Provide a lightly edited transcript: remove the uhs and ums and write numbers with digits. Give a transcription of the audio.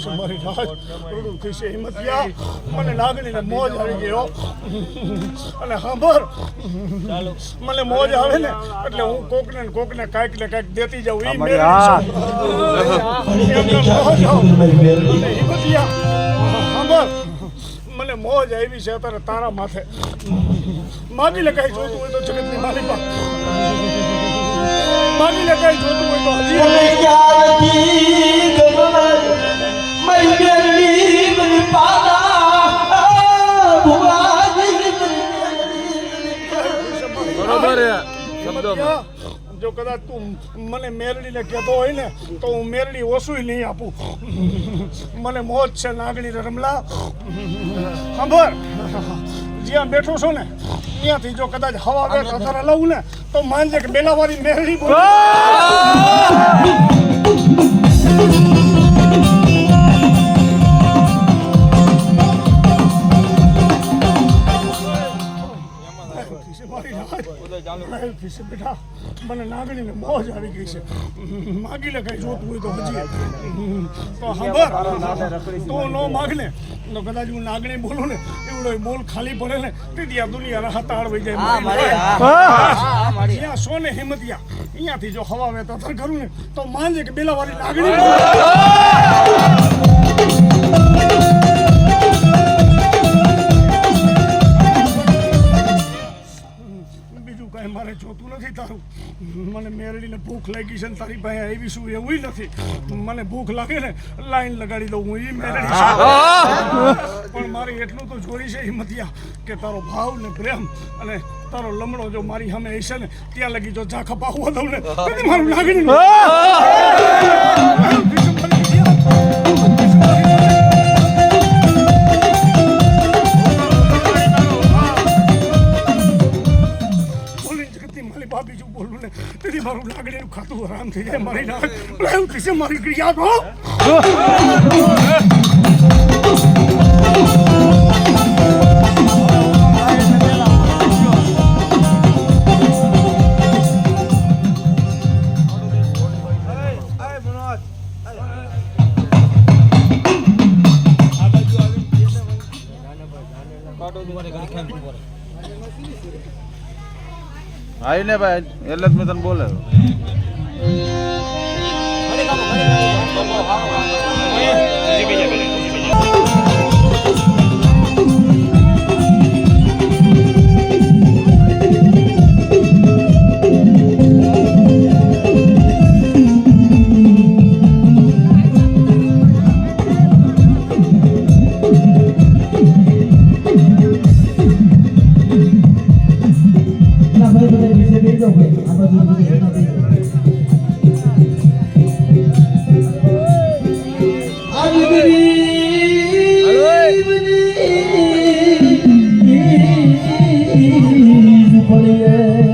મારી રાજ રડું થઈ છે હિંમતિયા મને લાગણીને મોજ આવી ગયો અને સાંભળ મને મોજ આવે ને એટલે હું કોકને કાંઈક ને કાંઈક દેતી જાઉં ઈ હિંમતિયા સાંભળ મને મોજ આવી છે અત્યારે તારા માથે માગી લે કાંઈ જોતું હોય તો જગતની માલિકા માગી લે કાંઈ જોતું હોય તો જો કદાચ તું મને મેરડીને કહેતો હોય ને તો હું મેરડી ઓછું નહીં આપું મને મોજ છે નાગણી રમલા સાંભળ જ્યાં બેઠો છો ને ત્યાંથી જો કદાચ હવા બેઠ અત્યારે લઉં ને તો માનજે કે બેલાવાળી મેરડી બોલ બેટા મને નાગણીને મોજ આવી ગઈ છે માગી લે કઈ જોતું હોય તો હજી તો ખબર તો નો માગને તો કદાચ હું નાગણી બોલું ને એવડો બોલ ખાલી પડે ને તેથી આ દુનિયાના હાથાળ વહી જાય જ્યાં સો ને હિંમતિયા અહીંયાથી જો હવા વેતા કરું ને તો માનજે કે બેલાવાળી નાગણી મારે જોતું નથી તારું મને મેરડીને ભૂખ લાગી છે ને તારી પાસે આવી શું એવું નથી મને ભૂખ લાગે ને લાઈન લગાડી દઉં હું એ મેરડી પણ મારી એટલું તો જોડી છે હિંમતિયા કે તારો ભાવ ને પ્રેમ અને તારો લમડો જો મારી સામે હશે ને ત્યાં લગી જો ઝાંખા પાકવા દઉં ને તેથી મારું લાગણી બીજું બોલું ને તેથી મારું લાગણીનું ખાતું આરામ થઈ જાય મારી નાક એવું થશે મારી ક્રિયા તો આવીને ભાઈ એટલે જ મેં તને બોલે Hallelujah.